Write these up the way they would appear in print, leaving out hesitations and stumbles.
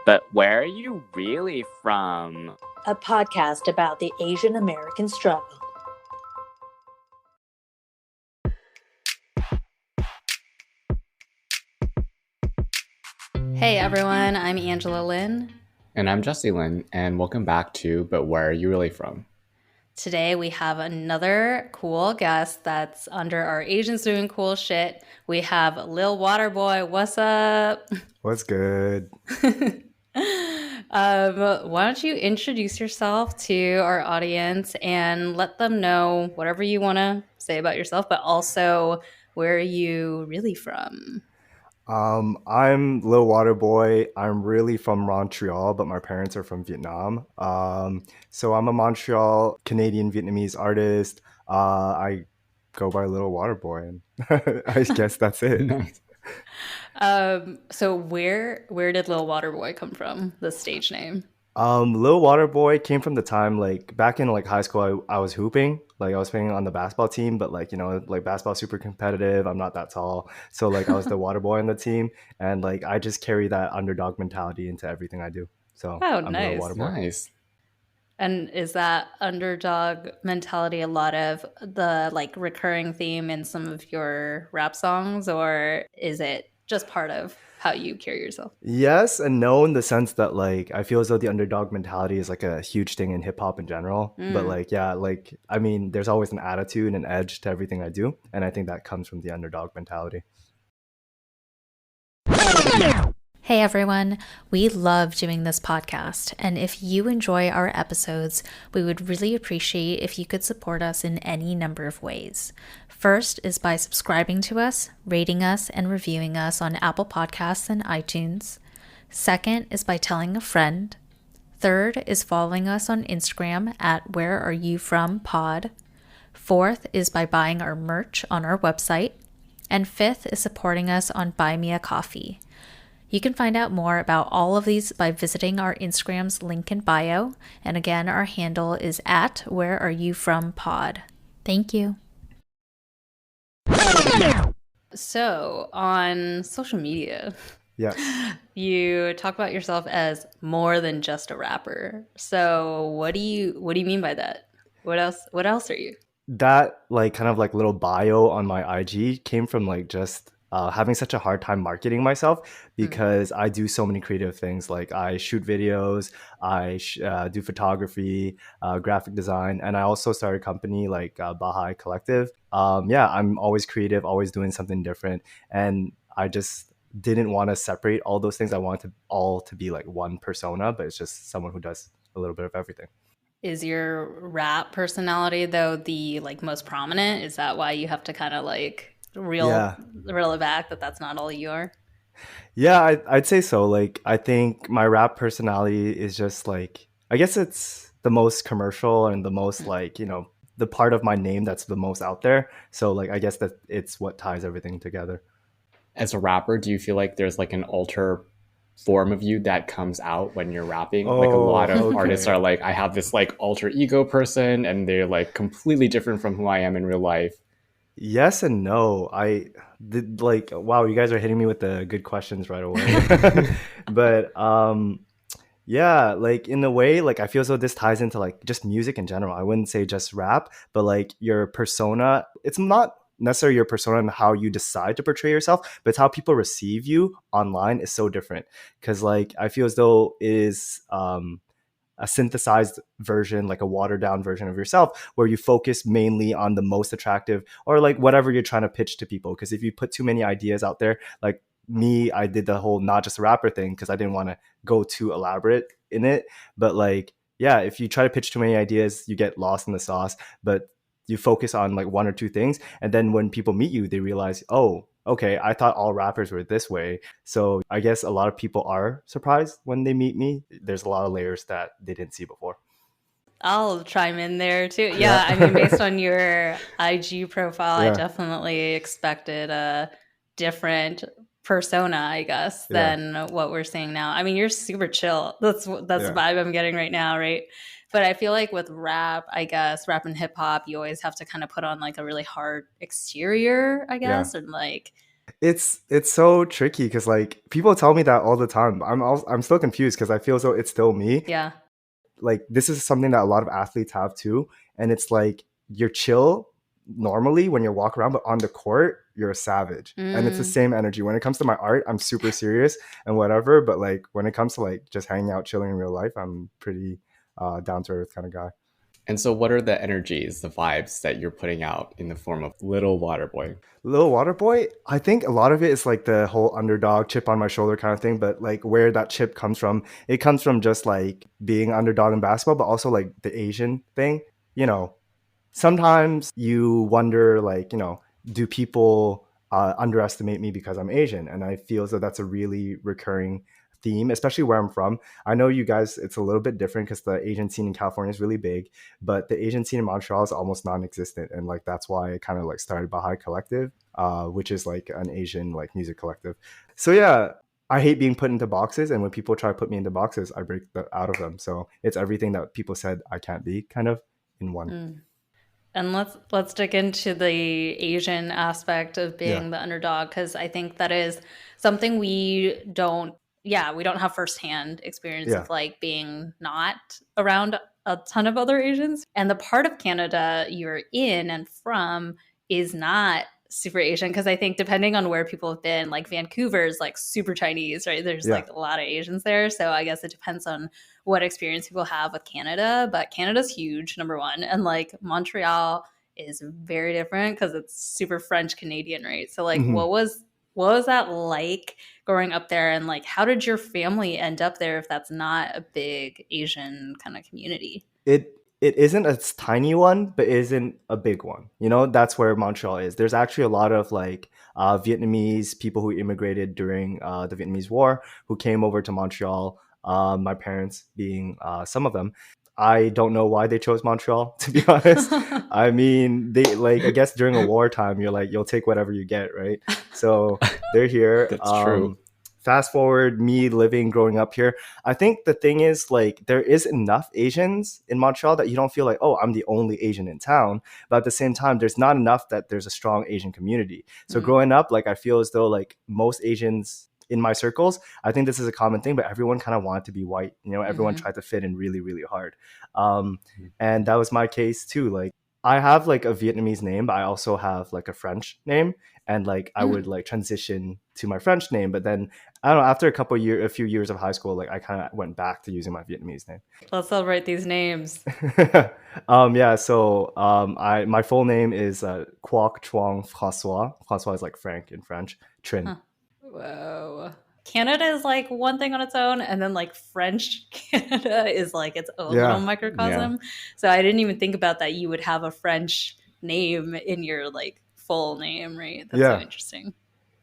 But where are you really from? A podcast about the Asian American struggle. Hey everyone, I'm Angela Lynn. And I'm Jesse Lynn, and welcome back to But Where Are You Really From? Today we have another cool guest that's under our Asians Doing Cool Shit. We have Lil Waterboi. What's up? What's good? Why don't you introduce yourself to our audience and let them know whatever you want to say about yourself, but also where are you really from? I'm Lil Waterboi. I'm really from Montreal, but my parents are from Vietnam. So I'm a Montreal Canadian Vietnamese artist. I go by Lil Waterboi, and I guess that's it. Nice. So where did Lil Waterboi come from? The stage name? Lil Waterboi came from the time back in high school. I was hooping, I was playing on the basketball team, but basketball super competitive. I'm not that tall, so I was the water boy on the team, and I just carry that underdog mentality into everything I do. So I'm nice. Lil Waterboy. Nice. And is that underdog mentality a lot of the recurring theme in some of your rap songs, or is it just part of how you carry yourself? Yes and no, in the sense that I feel as though the underdog mentality is a huge thing in hip hop in general. But I mean, there's always an attitude and edge to everything I do, and I think that comes from the underdog mentality. Hey everyone, we love doing this podcast, and if you enjoy our episodes, we would really appreciate if you could support us in any number of ways. First is by subscribing to us, rating us, and reviewing us on Apple Podcasts and iTunes. Second is by telling a friend. Third is following us on Instagram at whereareyoufrompod. Fourth is by buying our merch on our website. And fifth is supporting us on Buy Me a Coffee. You can find out more about all of these by visiting our Instagram's link in bio. And again, our handle is at whereareyoufrompod. Thank you. So on social media, Yes. you talk about yourself as more than just a rapper. So what do you mean by that? What else are you? That little bio on my IG came from just having such a hard time marketing myself, because I do so many creative things. I shoot videos, I do photography, graphic design, and I also started a company Bahay Collective. I'm always creative, always doing something different, and I just didn't want to separate all those things. I wanted all to be one persona, but it's just someone who does a little bit of everything. Is your rap personality though the most prominent? Is that why you have to kind of reel it back that that's not all you are? Yeah, I'd say so. I think my rap personality is just I guess it's the most commercial and the most the part of my name that's the most out there. So I guess that it's what ties everything together. As a rapper, do you feel like there's an alter form of you that comes out when you're rapping? A lot of artists are I have this alter ego person, and they're completely different from who I am in real life. Yes and no. I did wow, you guys are hitting me with the good questions right away. But yeah, in a way, I feel as though this ties into just music in general. I wouldn't say just rap, but your persona, it's not necessarily your persona and how you decide to portray yourself, but it's how people receive you online is so different. Because I feel as though it is a synthesized version, a watered down version of yourself, where you focus mainly on the most attractive or whatever you're trying to pitch to people. Because if you put too many ideas out there, me, I did the whole not just a rapper thing because I didn't want to go too elaborate in it. But yeah, if you try to pitch too many ideas, you get lost in the sauce. But you focus on one or two things, and then when people meet you, they realize, oh, okay, I thought all rappers were this way. So I guess a lot of people are surprised when they meet me. There's a lot of layers that they didn't see before. I'll chime in there too. Yeah, I mean, based on your IG profile, I definitely expected a different persona, I guess, than what we're seeing now. I mean, you're super chill. That's the vibe I'm getting right now, right? But I feel with rap, I guess, rap and hip hop, you always have to kind of put on a really hard exterior, I guess, and It's so tricky because like people tell me that all the time. I'm still confused because I feel as though it's still me. Yeah. Like this is something that a lot of athletes have too, and it's like you're chill normally when you walk around, but on the court you're a savage, and it's the same energy. When it comes to my art, I'm super serious and whatever, but like when it comes to like just hanging out, chilling in real life, I'm pretty down to earth kind of guy. And so what are the energies, the vibes that you're putting out in the form of Lil Waterboi? Lil Waterboi, I think a lot of it is like the whole underdog chip on my shoulder kind of thing, but like where that chip comes from, it comes from just like being underdog in basketball, but also like the Asian thing. You know, sometimes you wonder like, do people underestimate me because I'm Asian? And I feel as though that's a really recurring theme, especially where I'm from. I know you guys, it's a little bit different because the Asian scene in California is really big, but the Asian scene in Montreal is almost non-existent. And like, that's why I kind of like started Bahay Collective, which is like an Asian like music collective. So yeah, I hate being put into boxes. And when people try to put me into boxes, I break out of them. So it's everything that people said I can't be kind of in one. And let's dig into the Asian aspect of being the underdog, because I think that is something we don't have firsthand experience of, like being not around a ton of other Asians. And the part of Canada you're in and from is not super Asian, because I think depending on where people have been, like Vancouver is like super Chinese, right? There's like a lot of Asians there. So I guess it depends on what experience people have with Canada, but Canada's huge, number one. And like Montreal is very different because it's super French Canadian, right? So like what was that like growing up there, and like how did your family end up there if that's not a big Asian kind of community? It isn't a tiny one, but it isn't a big one. That's where Montreal is. There's actually a lot of like Vietnamese people who immigrated during the Vietnamese War who came over to Montreal. My parents being some of them. I don't know why they chose Montreal, to be honest. I mean, they like, I guess during a wartime, you're like, you'll take whatever you get, right? So they're here. That's true. Fast forward me growing up here. I think the thing is like there is enough Asians in Montreal that you don't feel like, oh, I'm the only Asian in town. But at the same time, there's not enough that there's a strong Asian community. So growing up, like I feel as though like most Asians in my circles, I think this is a common thing, but everyone kind of wanted to be white. Everyone tried to fit in really, really hard. And that was my case too. Like I have like a Vietnamese name, but I also have like a French name. And like I would like transition to my French name, but then I don't know, after a few years of high school, like I kind of went back to using my Vietnamese name. Let's celebrate these names. So my full name is Quoc Truong François. François is like Frank in French. Trin. Huh. Whoa. Canada is like one thing on its own, and then like French Canada is like its own little microcosm. Yeah. So I didn't even think about that you would have a French name in your like full name, right? That's so interesting.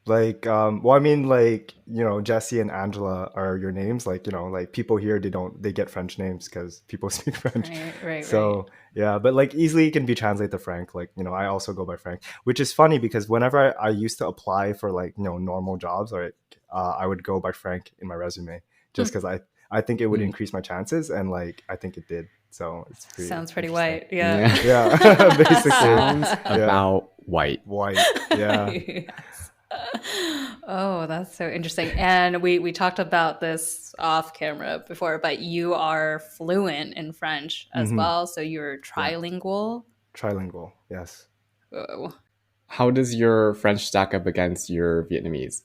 Like well, I mean, like, Jesse and Angela are your names. Like, like people here, they get French names because people speak French. Right. So yeah, but like easily can be translated to Frank. Like, I also go by Frank, which is funny because whenever I used to apply for like, normal jobs, or I would go by Frank in my resume just because I think it would increase my chances, and like I think it did. So it's sounds pretty white. Yeah. Basically sounds about white. Yeah. Oh, that's so interesting. And we talked about this off camera before, but you are fluent in French as well. So you're trilingual. Trilingual, yes. Whoa. How does your French stack up against your Vietnamese?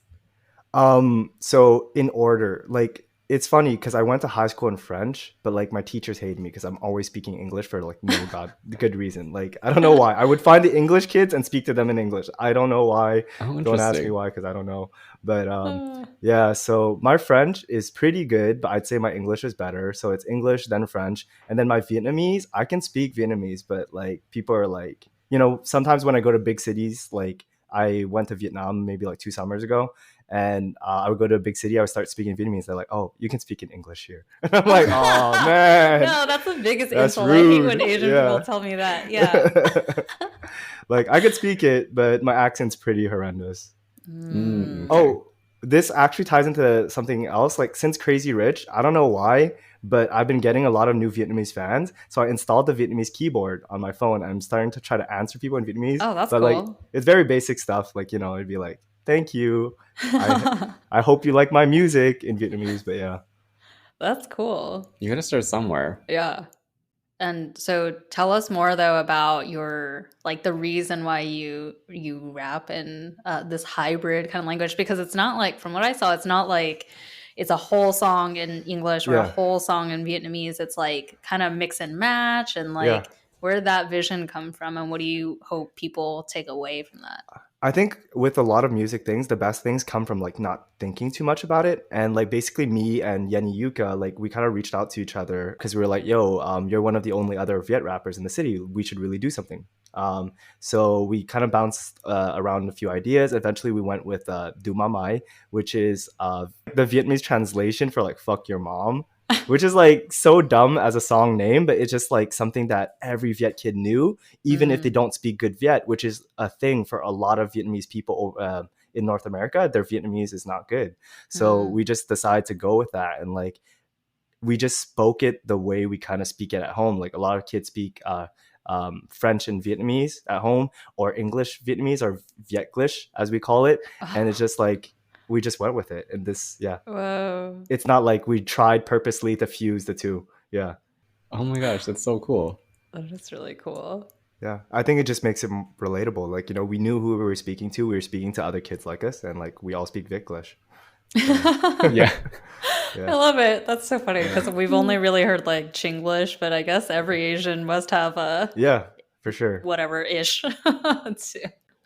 So in order, like, it's funny because I went to high school in French, but like my teachers hated me because I'm always speaking English for like no good reason. Like I don't know why. I would find the English kids and speak to them in English. I don't know why. Don't ask me why, because I don't know. But yeah, so my French is pretty good, but I'd say my English is better. So it's English, then French, and then my Vietnamese. I can speak Vietnamese, but like people are like, sometimes when I go to big cities, like I went to Vietnam maybe like 2 summers ago. And I would go to a big city, I would start speaking Vietnamese. They're like, oh, you can speak in English here. And I'm like, oh, man. No, that's the biggest insult. Rude. I hate when Asian people tell me that. Yeah. Like, I could speak it, but my accent's pretty horrendous. Okay. Oh, this actually ties into something else. Like, since Crazy Rich, I don't know why, but I've been getting a lot of new Vietnamese fans. So I installed the Vietnamese keyboard on my phone. I'm starting to try to answer people in Vietnamese. Oh, that's cool. Like, it's very basic stuff. Like, it'd be like, Thank you. I hope you like my music in Vietnamese, but yeah. That's cool. You gotta start somewhere. Yeah. And so tell us more though about your like the reason why you rap in this hybrid kind of language, because it's not like, from what I saw, it's not like it's a whole song in English or a whole song in Vietnamese. It's like kind of mix and match, and like where did that vision come from, and what do you hope people take away from that? I think with a lot of music things, the best things come from like not thinking too much about it. And like basically me and Yenny Yuka, like we kind of reached out to each other because we were like, yo, you're one of the only other Viet rappers in the city. We should really do something. So we kind of bounced around a few ideas. Eventually we went with Du Ma Mai, which is the Vietnamese translation for like fuck your mom. Which is like so dumb as a song name, but it's just like something that every Viet kid knew, even if they don't speak good Viet, which is a thing for a lot of Vietnamese people in North America. Their Vietnamese is not good. So we just decided to go with that. And like, we just spoke it the way we kind of speak it at home. Like a lot of kids speak French and Vietnamese at home, or English Vietnamese, or Vietglish as we call it. And it's just like, we just went with it. And this, Whoa. It's not like we tried purposely to fuse the two. Yeah. Oh my gosh, that's so cool. That is really cool. Yeah. I think it just makes it relatable. Like, you know, we knew who we were speaking to. We were speaking to other kids like us, and like we all speak Vietglish. Yeah. I love it. That's so funny because we've only really heard like Chinglish, but I guess every Asian must have a for sure, whatever ish.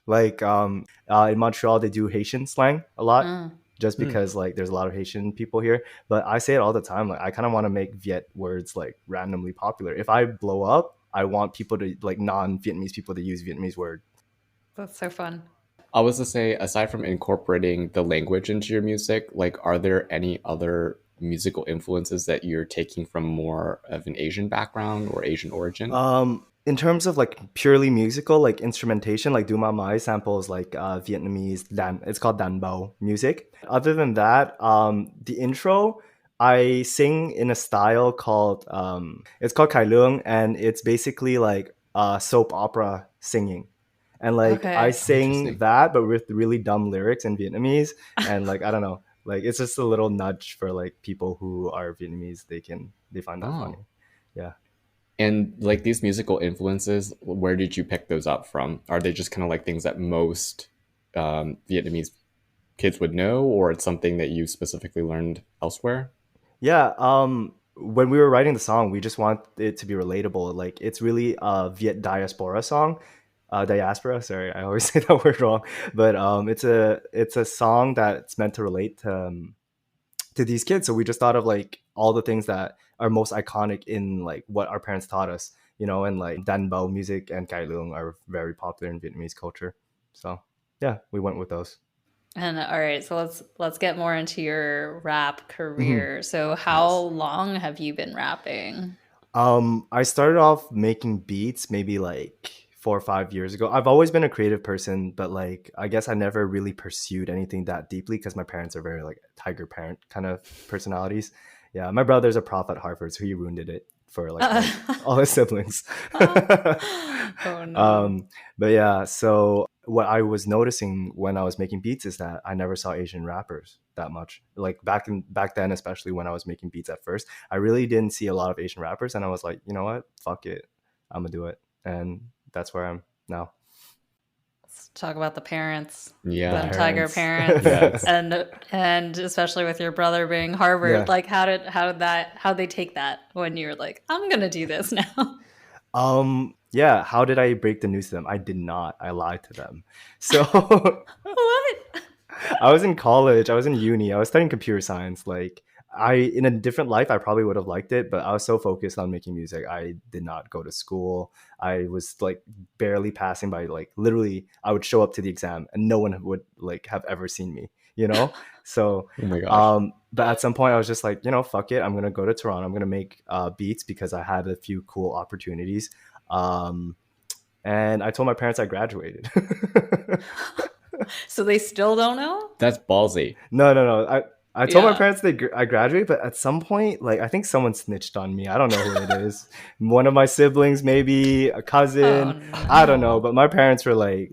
Like in Montreal, they do Haitian slang a lot, just because like there's a lot of Haitian people here. But I say it all the time. Like I kind of want to make Viet words like randomly popular. If I blow up, I want people to, like, non-Vietnamese people to use Vietnamese word. That's so fun. I was to say, aside from incorporating the language into your music, like, are there any other musical influences that you're taking from more of an Asian background or Asian origin? In terms of like purely musical, like instrumentation, like Du Ma Mai samples like Vietnamese it's called Dan Bao music. Other than that, the intro, I sing in a style called it's called Cải Lương, and it's basically like soap opera singing. And like I sing that, but with really dumb lyrics in Vietnamese. And like, I don't know, like it's just a little nudge for like people who are Vietnamese. They find that funny. Yeah. And like these musical influences, where did you pick those up from? Are they just kind of like things that most Vietnamese kids would know, or it's something that you specifically learned elsewhere? Yeah. When we were writing the song, we just want it to be relatable. Like it's really a Viet diaspora song. Diaspora, sorry, I always say that word wrong. But it's a song that's meant to relate to these kids. So we just thought of like all the things that are most iconic in like what our parents taught us, you know, and like Dan Bao music and Cải Lương are very popular in Vietnamese culture. So yeah, we went with those. And all right, so let's get more into your rap career. So how long have you been rapping? I started off making beats maybe like 4 or 5 years ago. I've always been a creative person, but like I guess I never really pursued anything that deeply because my parents are very like tiger parent kind of personalities. Yeah, my brother's a prof at Harvard, so he ruined it for like all his siblings. Oh no. But yeah, so what I was noticing when I was making beats is that I never saw Asian rappers that much. Like back then, especially when I was making beats at first, I really didn't see a lot of Asian rappers, and I was like, you know what, fuck it, I'm gonna do it. And that's where I'm now. Let's talk about the parents. Yeah, the tiger parents. Yes. and especially with your brother being Harvard, like how they take that when you're like, I'm gonna do this now? Yeah, how did I break the news to them? I did not. I lied to them. So What? I was in college, I was in uni, I was studying computer science. Like in a different life, I probably would have liked it, but I was so focused on making music. I did not go to school. I was like barely passing by, like literally I would show up to the exam and no one would like have ever seen me, you know? So, oh my gosh. But at some point I was just like, you know, fuck it. I'm going to go to Toronto. I'm going to make beats because I had a few cool opportunities. And I told my parents I graduated. So they still don't know? That's ballsy. No. I told my parents I graduated, but at some point, like I think someone snitched on me. I don't know who it is. One of my siblings, maybe a cousin. Oh, no. I don't know. But my parents were like,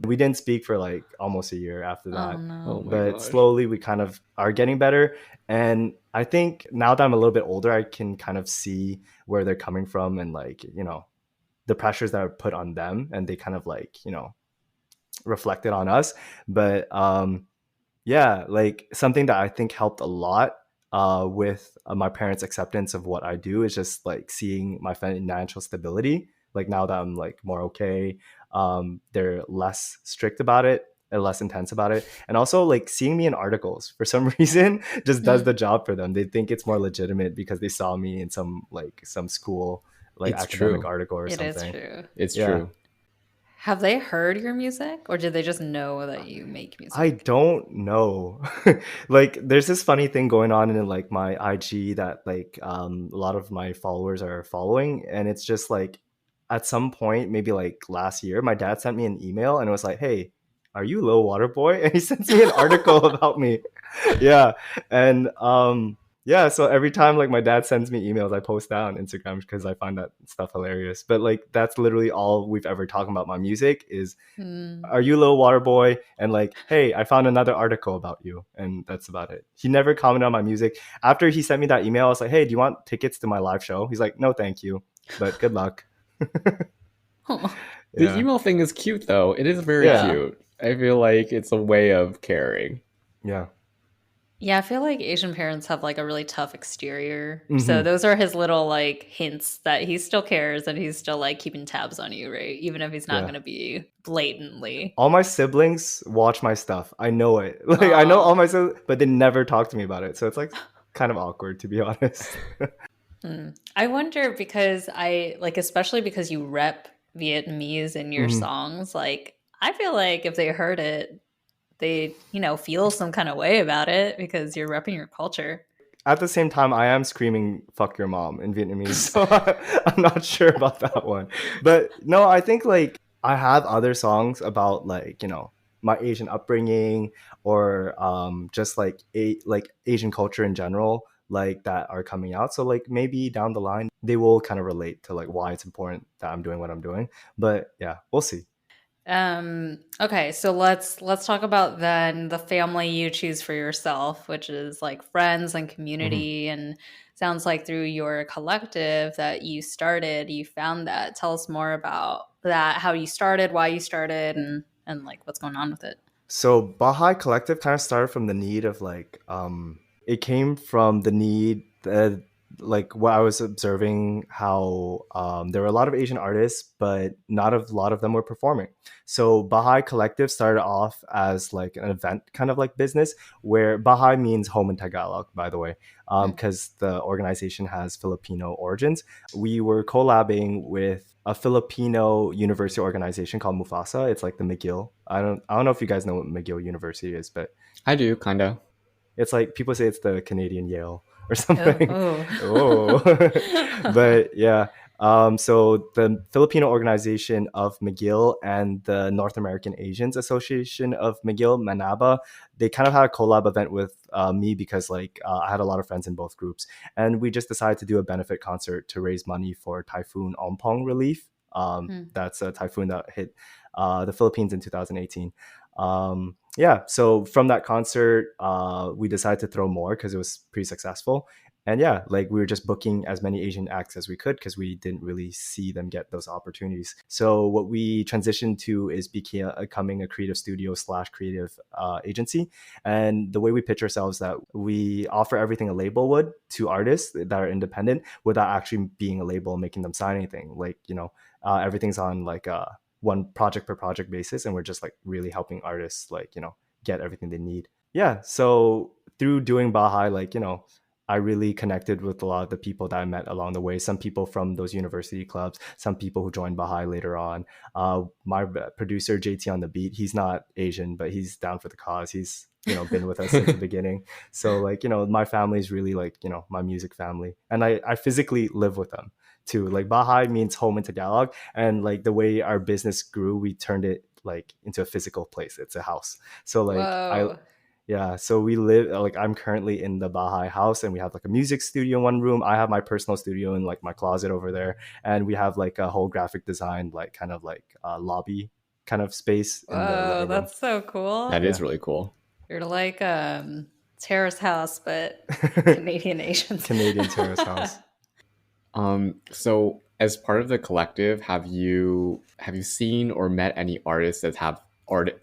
We didn't speak for like almost a year after that. Oh no. Oh my But gosh. slowly we kind of are getting better. And I think now that I'm a little bit older, I can kind of see where they're coming from and like, you know, the pressures that are put on them, and they kind of like, you know, reflected on us. But yeah, like something that I think helped a lot with my parents' acceptance of what I do is just like seeing my financial stability. Like now that I'm like more okay, they're less strict about it and less intense about it. And also like seeing me in articles for some reason just does the job for them. They think it's more legitimate because they saw me in some school like It's academic true. article or It is something. true. It's Yeah. true. Have they heard your music, or did they just know that you make music? I don't know. Like there's this funny thing going on in like my IG that like a lot of my followers are following, and it's just like at some point maybe like last year my dad sent me an email and it was like, "Hey, are you Lil Waterboi?" And he sends me an article about me. Yeah. And yeah, so every time like my dad sends me emails, I post that on Instagram because I find that stuff hilarious. But like that's literally all we've ever talked about my music is, are you Lil Waterboi? And like, hey, I found another article about you. And that's about it. He never commented on my music. After he sent me that email, I was like, hey, do you want tickets to my live show? He's like, no, thank you, but good luck. Oh. The email thing is cute though. It is very Yeah. cute. I feel like it's a way of caring. Yeah. Yeah, I feel like Asian parents have like a really tough exterior. Mhm. So those are his little like hints that he still cares and he's still like keeping tabs on you, right? Even if he's not Yeah. going to be blatantly. All my siblings watch my stuff. I know it. Like I know all my siblings, but they never talk to me about it. So it's like kind of awkward, to be honest. I wonder because especially because you rep Vietnamese in your songs, like I feel like if they heard it, they, feel some kind of way about it because you're repping your culture. At the same time, I am screaming "fuck your mom" in Vietnamese, so I'm not sure about that one. But no, I think like I have other songs about like my Asian upbringing or just like Asian culture in general, like that are coming out. So like maybe down the line they will kind of relate to like why it's important that I'm doing what I'm doing. But yeah, we'll see. Okay, so let's talk about then the family you choose for yourself, which is like friends and community. And sounds like through your collective that you found that. Tell us more about that, how you started, why you started, and like what's going on with it. So Bahay Collective kind of started from the need of like it came from the need that like what I was observing how there were a lot of Asian artists, but not a lot of them were performing. So Bahay Collective started off as like an event kind of like business, where Bahay means home in Tagalog, by the way, because the organization has Filipino origins. We were collabing with a Filipino university organization called Mufasa. It's like the McGill. I don't know if you guys know what McGill University is, but I do, kind of. it's like people say it's the Canadian Yale or something. Oh. But yeah. So the Filipino organization of McGill and the North American Asians Association of McGill, Manaba, they kind of had a collab event with me because like I had a lot of friends in both groups, and we just decided to do a benefit concert to raise money for Typhoon Ompong relief. That's a typhoon that hit the Philippines in 2018. Yeah, so from that concert, we decided to throw more because it was pretty successful. And yeah, like we were just booking as many Asian acts as we could because we didn't really see them get those opportunities. So what we transitioned to is becoming a creative studio / creative agency. And the way we pitch ourselves that we offer everything a label would to artists that are independent without actually being a label and making them sign anything. Like, everything's on like one project per project basis, and we're just like really helping artists like get everything they need. Yeah, so through doing Bahay, like I really connected with a lot of the people that I met along the way. Some people from those university clubs, some people who joined Bahay later on. My producer JT on the beat, he's not Asian, but he's down for the cause. He's been with us since the beginning. So like my family is really like my music family, and I physically live with them too. Like Bahay means home in Tagalog, and like the way our business grew, we turned it like into a physical place. It's a house. So like Whoa. so we live like I'm currently in the Bahay house, and we have like a music studio in one room. I have my personal studio in like my closet over there, and we have like a whole graphic design like kind of like lobby kind of space in the living room. That's so cool. That is really cool. You're like Terrace House, but Canadian Asians. Canadian Terrace House. So as part of the collective, have you seen or met any artists that have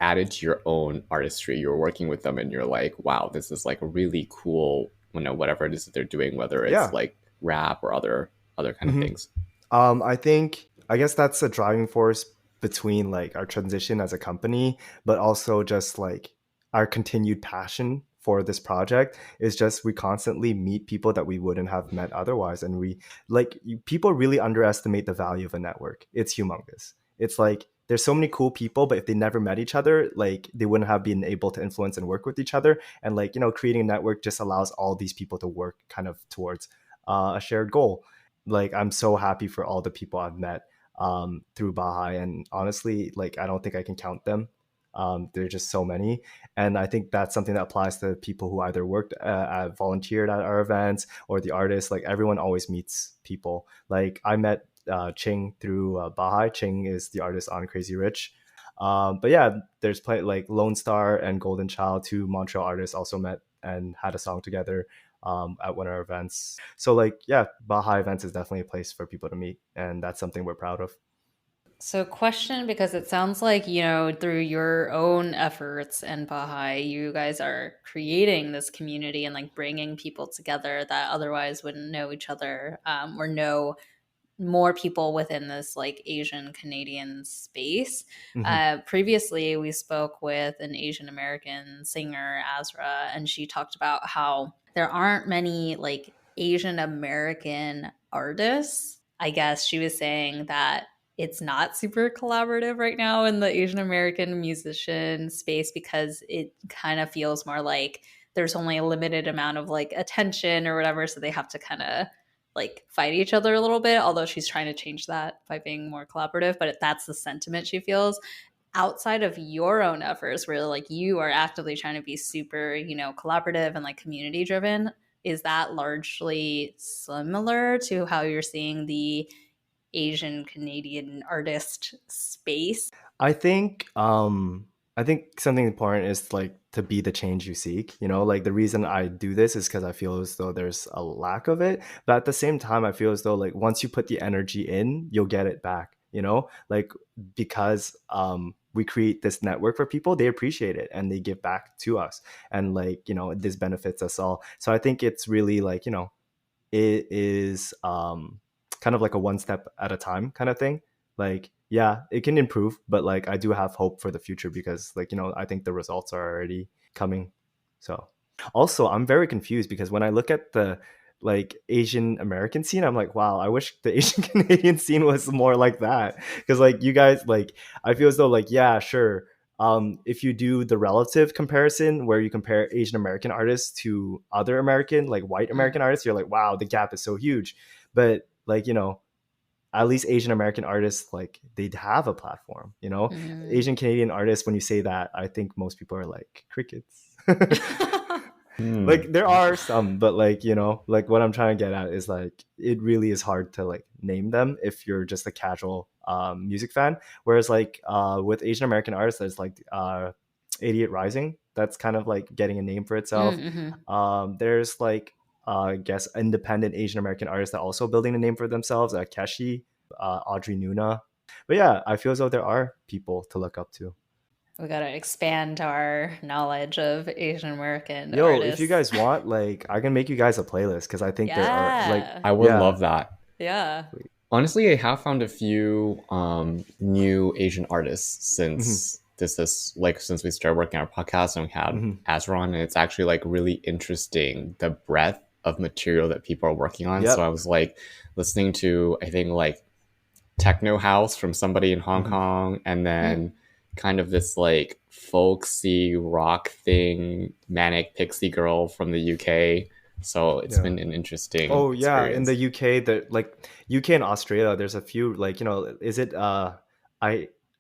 added to your own artistry? You're working with them and you're like, wow, this is like a really cool, whatever it is that they're doing, whether it's like rap or other kind of things. I guess that's a driving force between like our transition as a company, but also just like our continued passion for this project is just we constantly meet people that we wouldn't have met otherwise. And people really underestimate the value of a network. It's humongous. It's like there's so many cool people, but if they never met each other, like they wouldn't have been able to influence and work with each other. And like, creating a network just allows all these people to work kind of towards a shared goal. Like I'm so happy for all the people I've met through Bahay, and honestly, like I don't think I can count them. There are just so many, and I think that's something that applies to people who either worked volunteered at our events or the artists. Like everyone always meets people. Like I met Ching through Bahay. Ching is the artist on Crazy Rich. But yeah, there's like Lone Star and Golden Child, two Montreal artists, also met and had a song together at one of our events. So like, yeah, Bahay events is definitely a place for people to meet, and that's something we're proud of. So question, because it sounds like, through your own efforts and Bahay, you guys are creating this community and like bringing people together that otherwise wouldn't know each other or know more people within this like Asian Canadian space. Previously, we spoke with an Asian American singer, Azra, and she talked about how there aren't many like Asian American artists. I guess she was saying that it's not super collaborative right now in the Asian American musician space because it kind of feels more like there's only a limited amount of like attention or whatever. So they have to kind of like fight each other a little bit, although she's trying to change that by being more collaborative. But that's the sentiment she feels. Outside of your own efforts, where like you are actively trying to be super, collaborative and like community driven, is that largely similar to how you're seeing the Asian Canadian artist space? I think something important is like to be the change you seek. Like the reason I do this is because I feel as though there's a lack of it, but at the same time I feel as though like once you put the energy in, you'll get it back. Like because we create this network for people, they appreciate it and they give back to us, and like this benefits us all. So I think it's really like it is kind of like a one step at a time kind of thing. Like, yeah, it can improve, but like I do have hope for the future because like, I think the results are already coming. So also I'm very confused because when I look at the like Asian American scene, I'm like, wow, I wish the Asian Canadian scene was more like that. Because like you guys, like I feel as though like, yeah, sure. If you do the relative comparison where you compare Asian American artists to other American, like white American artists, you're like, wow, the gap is so huge. But like, at least Asian American artists, like they'd have a platform, Asian Canadian artists, when you say that, I think most people are like crickets. Like there are some, but like, like what I'm trying to get at is like, it really is hard to like name them if you're just a casual music fan. Whereas like with Asian American artists, there's like 88 Rising, that's kind of like getting a name for itself. There's like, I guess independent Asian American artists that are also building a name for themselves, Keshi, Audrey Nuna. But yeah, I feel as though there are people to look up to. We gotta expand our knowledge of Asian American artists. If you guys want, like I can make you guys a playlist because I think there are like I would love that. Yeah. Honestly, I have found a few new Asian artists since since we started working on our podcast and we had Azra on, and it's actually like really interesting the breadth of material that people are working on. So I was like listening to, I think like techno house from somebody in Hong Kong, and then kind of this like folksy rock thing, Manic Pixie Girl from the UK. So it's been an interesting experience. In the UK, UK and Australia, there's a few like, is it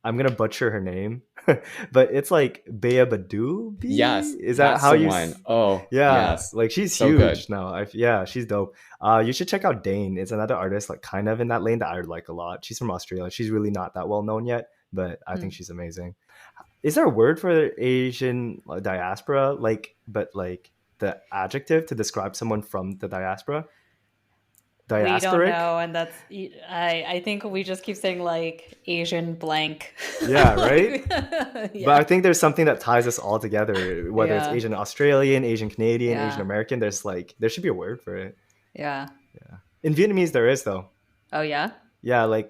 I'm gonna butcher her name, but it's like Bea Badu. Yes, is that how you? Oh, yeah, yes. Like she's so huge good. now. She's dope. You should check out Dane. It's another artist like kind of in that lane that I like a lot. She's from Australia. She's really not that well known yet. but I think she's amazing. Is there a word for Asian diaspora? But the adjective to describe someone from the diaspora? We don't Diasporic? know, and that's I think we just keep saying like Asian blank. Yeah, right? Yeah. But I think there's something that ties us all together, whether it's Yeah. Asian Australian, Asian Canadian, Yeah. Asian American. There should be a word for it. Yeah. In Vietnamese, there is though. Oh yeah. Yeah,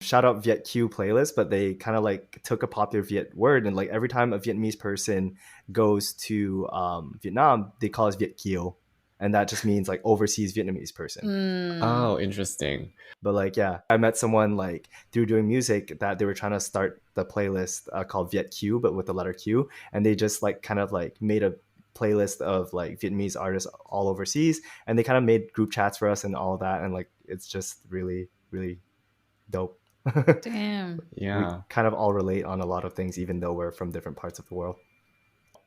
shout out Viet Q playlist, but they kind of took a popular Viet word, and every time a Vietnamese person goes to Vietnam, they call us Viet Kieu, and that just means overseas Vietnamese person. Oh, interesting. But I met someone through doing music that they were trying to start the playlist called Viet Q, but with the letter Q, and they just made a playlist of Vietnamese artists all overseas, and they kind of made group chats for us and all that, and it's just really, really dope. Damn. Yeah. We kind of all relate on a lot of things, even though we're from different parts of the world.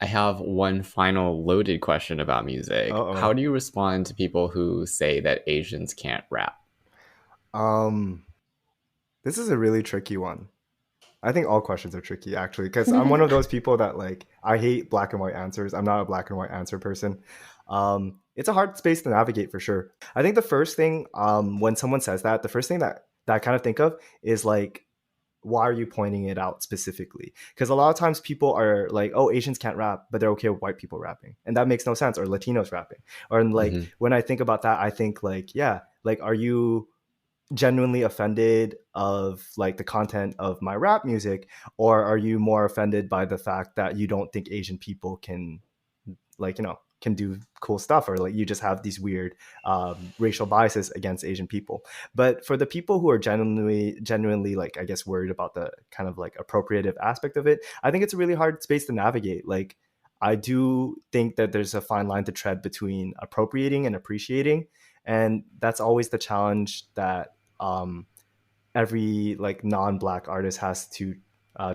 I have one final loaded question about music. Uh-oh. How do you respond to people who say that Asians can't rap? This is a really tricky one. I think all questions are tricky, actually, because I'm one of those people that I hate black and white answers. I'm not a black and white answer person. It's a hard space to navigate for sure. I think the first thing when someone says that, the first thing that I kind of think of is why are you pointing it out specifically? Because a lot of times people are like, oh, Asians can't rap, but they're okay with white people rapping, and that makes no sense. Or Latinos rapping, or when I think about that, I think are you genuinely offended of the content of my rap music, or are you more offended by the fact that you don't think Asian people can can do cool stuff, or you just have these weird racial biases against Asian people? But for the people who are genuinely I guess worried about the kind of appropriative aspect of it, I think it's a really hard space to navigate. I do think that there's a fine line to tread between appropriating and appreciating, and that's always the challenge that every non-black artist has to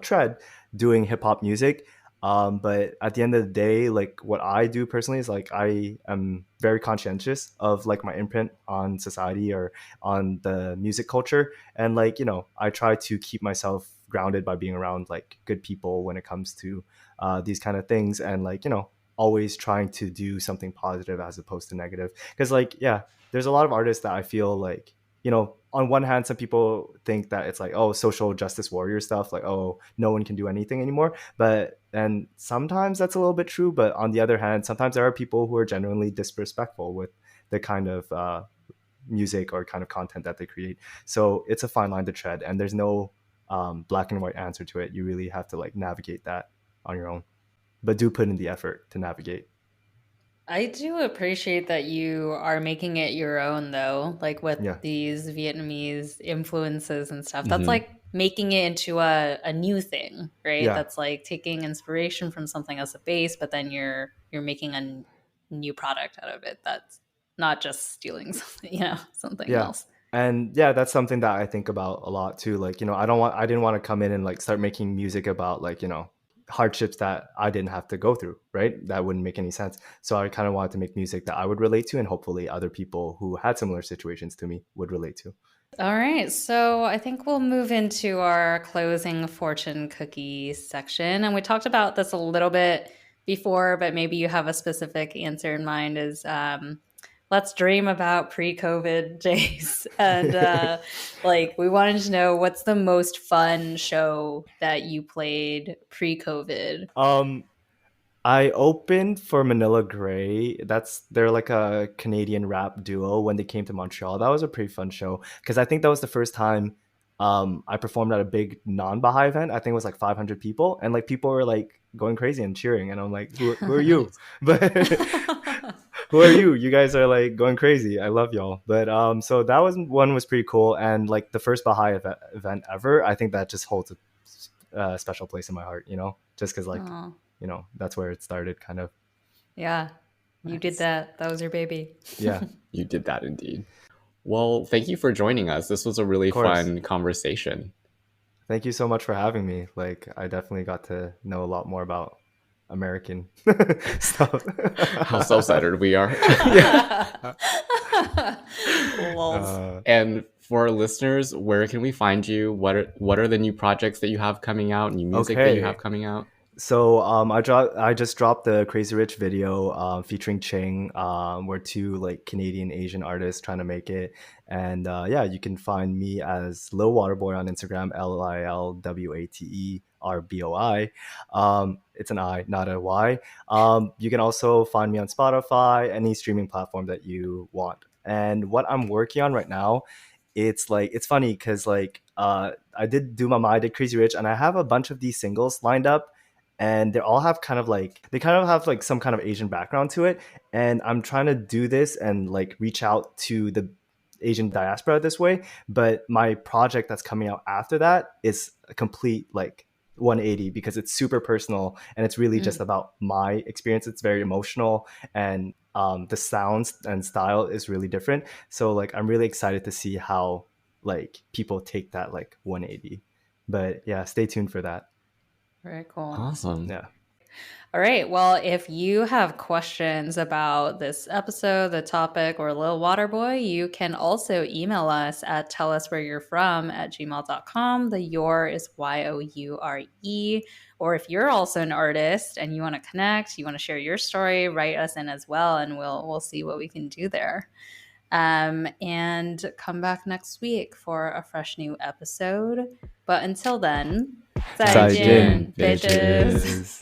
tread doing hip-hop music. But at the end of the day, what I do personally is I am very conscientious of my imprint on society or on the music culture, and I try to keep myself grounded by being around good people when it comes to these kind of things, and always trying to do something positive as opposed to negative. Because there's a lot of artists that I feel on one hand, some people think that it's oh, social justice warrior stuff, oh, no one can do anything anymore. And sometimes that's a little bit true. But on the other hand, sometimes there are people who are genuinely disrespectful with the kind of music or kind of content that they create. So it's a fine line to tread, and there's no black and white answer to it. You really have to navigate that on your own, but do put in the effort to navigate. I do appreciate that you are making it your own, though, with these Vietnamese influences and stuff. That's making it into a new thing, right? Yeah. That's taking inspiration from something as a base, but then you're making a new product out of it. That's not just stealing something, something else. And that's something that I think about a lot too. I didn't want to come in and start making music about hardships that I didn't have to go through, right? That wouldn't make any sense. So I kind of wanted to make music that I would relate to, and hopefully other people who had similar situations to me would relate to. All right, so I think we'll move into our closing fortune cookie section. And we talked about this a little bit before, but maybe you have a specific answer in mind. Is let's dream about pre-COVID days. And we wanted to know, what's the most fun show that you played pre-COVID? I opened for Manila Grey. They're a Canadian rap duo when they came to Montreal. That was a pretty fun show, because I think that was the first time I performed at a big non-Baha'i event. I think it was 500 people, and people were going crazy and cheering, and I'm who are you? But who are you? You guys are going crazy. I love y'all. But so that was pretty cool, and the first Baha'i event ever. I think that just holds a special place in my heart, just because that's where it started, kind of. Yeah, you did that. That was your baby. Yeah. You did that indeed. Well, thank you for joining us. This was a really fun conversation. Thank you so much for having me. I definitely got to know a lot more about American stuff. How self-centered we are. Lols. And for our listeners, where can we find you? What are the new projects that you have coming out? New music that you have coming out? So I just dropped the Crazy Rich video featuring Ching. We're two like Canadian Asian artists trying to make it, and yeah, you can find me as Lil Waterboi on Instagram, LilWaterboi. It's an I, not a Y. You can also find me on Spotify, any streaming platform that you want. And what I'm working on right now, it's funny because I did Crazy Rich, and I have a bunch of these singles lined up, and they all have kind of have like some kind of Asian background to it. And I'm trying to do this and like reach out to the Asian diaspora this way. But my project that's coming out after that is a complete like 180, because it's super personal and it's really just about my experience. It's very emotional, and the sounds and style is really different. So like I'm really excited to see how like people take that like 180. But yeah, stay tuned for that. Very cool. Awesome. Yeah. All right. Well, if you have questions about this episode, the topic, or Lil Waterboi, you can also email us at telluswhereyou'refrom@gmail.com. The your is YOURE. Or if you're also an artist and you want to connect, you want to share your story, write us in as well, and we'll see what we can do there. And come back next week for a fresh new episode. But until then, 再见, bitches.